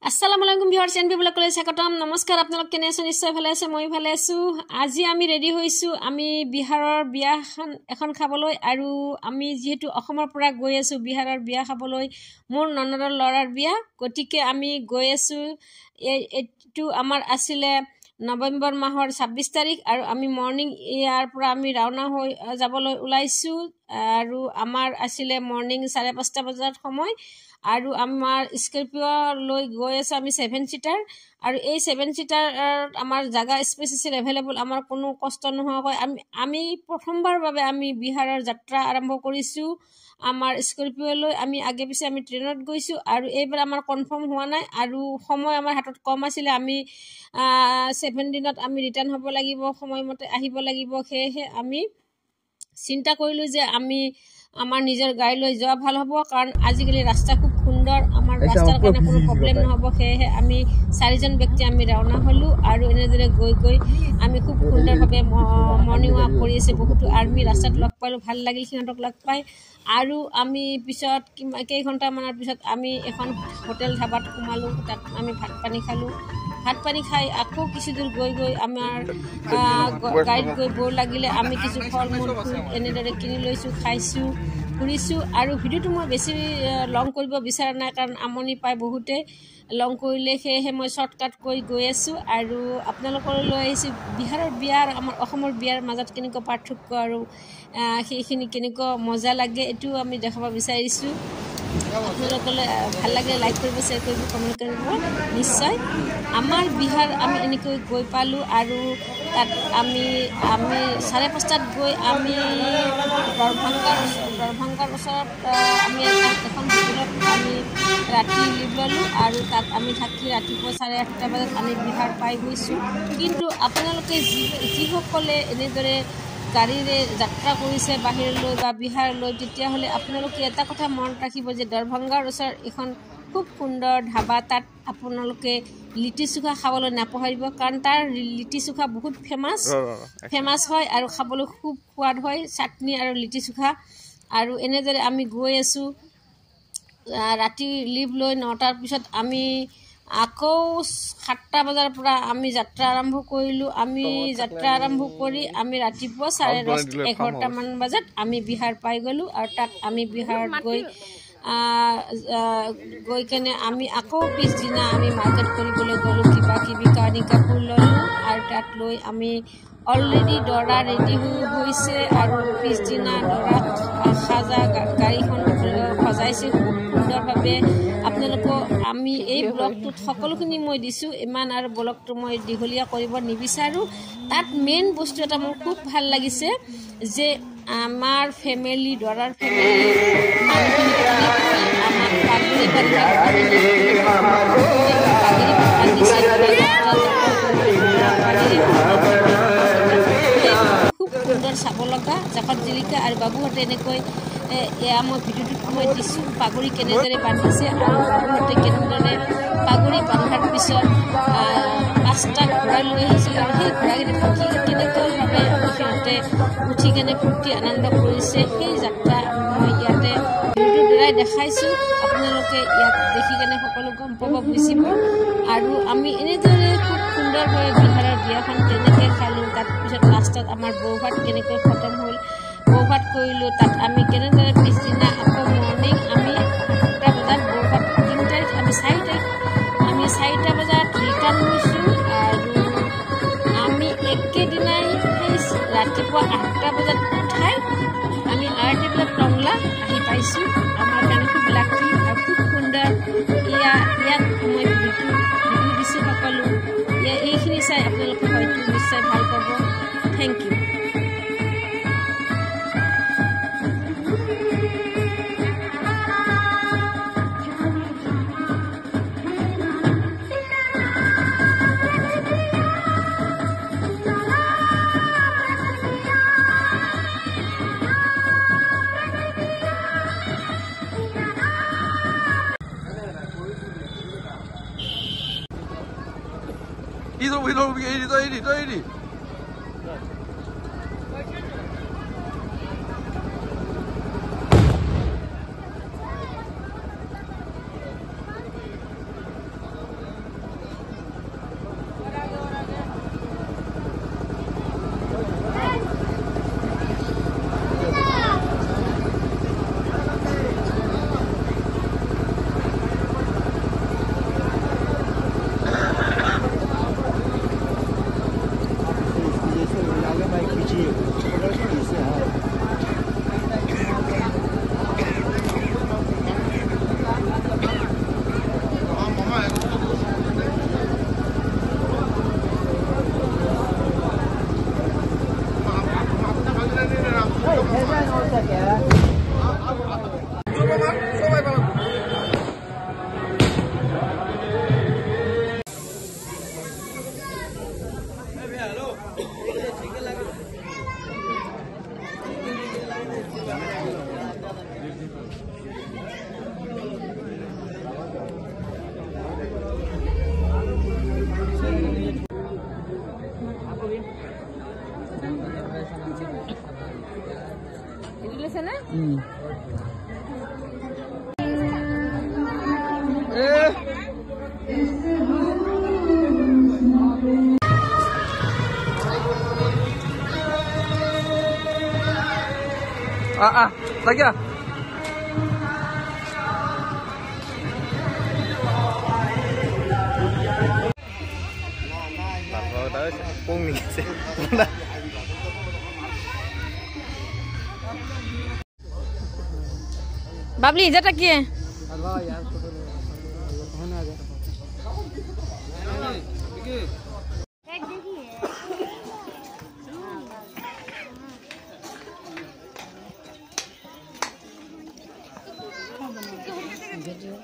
আসসালামু আলাইকুম viewers NB ব্লগলৈ স্বাগতম নমস্কাৰ আপোনালোক কেনে আছে নিশ্চয় ভালে আছে মই ভালে আছো আজি আমি ৰেডি হৈছো আমি বিহাৰৰ বিয়া এখন খাবলৈ আৰু আমি যেহেতু অসমৰ পৰা গৈ আছো বিহাৰৰ বিয়া খাবলৈ মোৰ ননদৰ লৰাৰ বিয়া গটিকে আমি গৈ আছো এটো আমাৰ আছিল নৱেম্বৰ মাহৰ 26 তাৰিখ আৰু আমি মৰ্নিং ইয়াৰ পৰা আমি ৰাওনা হৈ যাবলৈ ওলাইছো আৰু আমাৰ আছিল মৰ্নিং 5:30 বজাৰ সময় আৰু আমাৰ স্কৰপিও লৈ গৈ আছে আমি 7 সিটাৰ আৰু এই 7 সিটাৰ আমাৰ জাগা স্পেচ আছে अवेलेबल আমাৰ কোনো কষ্ট নহয় আমি প্ৰথমবাৰ বাবে আমি বিহাৰৰ যাত্ৰা আৰম্ভ কৰিছো আমাৰ স্কৰপিও লৈ আমি আগে পিছে আমি ট্ৰেইনত গৈছো আৰু এইবাৰ আমাৰ কনফাৰ্ম হোৱা নাই আৰু সময় আমাৰ হাতত কম আছিল আমি 7 দিনত আমি ৰিটাৰ্ণ হ'ব লাগিব সময়মতে আহিব লাগিব হেহে আমি চিন্তা কৰিলো যে আমি আমাৰ নিজৰ গাড়ী লৈ যোৱা ভাল হ'ব কাৰণ আজিকালি ৰাস্তা খুব সুন্দৰ আমাৰ ৰাস্তাৰ কাৰণে কোনো প্ৰবলেম নহব হেহে আমি চাৰিজন ব্যক্তি আমি ৰাওনা হলো আৰু এনেদৰে গৈ আমি খুব সুন্দৰভাৱে মৰ্নিং ৱাক কৰি আছে বহুত আৰ্মি ৰাস্তাত লগ পালো ভাল লাগিল সিহঁতক লগ পাই আৰু আমি পিছত কেই ঘণ্টা মানৰ পিছত আমি এখন হোটেল ধাবাত সোমালো তাত আমি ভাত পানী খালো ভাত পানী খাই আকৌ কিছু দূৰ গৈ আমাৰ গাড়ীত গৈ বৰ লাগিলে আমি কিছু ফল মূল এনেদৰে কিনি লৈছো খাইছো ঘুৰিছো আৰু ভিডিওটো মই বেছি লং কৰিব বিচৰা নাই কাৰণ আমনি পাই বহুতে লং কৰিলে হেহে মই শৰ্টকাট কৰি গৈ আছো আৰু আপোনালোকলৈ লৈ আহিছো বিহাৰৰ বিয়াৰ আমাৰ অসমৰ বিয়াৰ মাজত কেনেকুৱা পাৰ্থক্য আৰু সেইখিনি কেনেকুৱা মজা লাগে এটো আমি দেখাব বিচাৰিছো আপোনালোকলৈ ভাল লাগে লাইক কৰিব শ্বেয়াৰ কৰিব কমেন্ট কৰিব নিশ্চয় আমাৰ বিহাৰ আমি এনেকৈ গৈ পালো আৰু তাত আমি 5:30 গৈ আমি দৰভংগাৰ ওচৰত আমি এখন হোটেলত আমি ৰাতি লিভ ললো আৰু তাত আমি থাকি ৰাতিপুৱা 8:30 বজাত আমি বিহাৰ পাই গৈছো কিন্তু আপোনালোকে যিসকলে এনেদৰে গাড়ীৰে যাত্ৰা কৰিছে বাহিৰলৈ বা বিহাৰলৈ তেতিয়াহ'লে আপোনালোকে এটা কথা মনত ৰাখিব যে দৰভংগাৰ ওচৰত এখন খুব সুন্দৰ ধাবা তাত আপোনালোকে লিটি চুখা খাবলৈ নাপাহৰিব কাৰণ তাৰ লিটি চুখা বহুত ফেমাস হয় আৰু খাবলৈ খুব সোৱাদ হয় চাটনি আৰু লিটি চুখা আৰু এনেদৰে আমি গৈ আছো ৰাতি লিভ লৈ 9টাৰ পিছত আমি আকৌ 7টা বজাৰ পৰা আমি যাত্ৰা আৰম্ভ কৰিলো আমি যাত্ৰা আৰম্ভ কৰি আমি ৰাতিপুৱা 11:30 মান বজাত আমি বিহাৰ পাই গলো আৰু তাত আমি বিহাৰত গৈ কেনে আমি আকৌ পিছদিনা আমি মাৰ্কেট কৰিবলৈ গলো কিবা কিবি কাপোৰ ললো আৰু তাত লৈ আমি অলৰেডি দৰা ৰেডি হৈছে আৰু পিছদিনা দৰা সাজা গাড়ীখন সজাইছে খুব সুন্দৰভাৱে আপোনালোকক আমি এই ব্লগটোত সকলোখিনি মই দিছো ইমান আৰু ব্লগটো মই দীঘলীয়া কৰিব নিবিচাৰো তাত মেইন বস্তু এটা মোৰ খুব ভাল লাগিছে যে আমাৰ ফ্যামিলি দৰাৰ ফ্যামিলি মানুহখিনি আমাৰ পাগৰি খুব সুন্দৰ চাব লগা জাকত জিলিকা আৰু বাবুহঁতে এনেকৈ এয়া মই ভিডিঅ'টোত মই দিছো পাগৰি কেনেদৰে বান্ধিছে আৰু বাবুহঁতে কেনেদৰে পাগৰি বান্ধাৰ পিছত 5টা ঘোঁৰা লৈ আহিছিল আৰু সেই ঘোঁৰাকেইটা কেনেকৈভাৱে সিহঁতে উঠি কেনে ফূৰ্তি আনন্দ কৰিছে সেই যাত্ৰা মই ইয়াতে ভিডিঅ'টোৰ দ্বাৰাই দেখাইছো আপোনালোকে ইয়াত দেখি কেনে সকলো গম পাব বুজিব আৰু আমি এনেদৰে খুব সুন্দৰভাৱে বিহাৰৰ বিয়াখন কেনেকৈ খালো তাৰ পিছত লাষ্টত আমাৰ বৌভাত কেনেকৈ খতম হ'ল বৌভাত কৰিলো তাত আমি কেনেদৰে পিছদিনা আকৌ মৰ্নিং আমি 8টা বজাত বৌভাত 3 তাৰিখ আমি 4টা বজাত ৰিটাৰ্ণ হৈছো আৰু আমি একেদিনাই ৰাতিপুৱা 8টা বজাত উঠাই আমি 8টা বজাত টংলা আহি পাইছো আমাৰ কাৰণে খুব লাকি আৰু খুব সুন্দৰ ইয়াত মই ভিডিঅ' দিছো সকলো এইখিনি চাই আপোনালোকে হয়তো নিশ্চয় ভাল পাব thank you 이동 1위 Tak ya? Kalau tahu pung nih sih. Babli যেটা কি वीडियो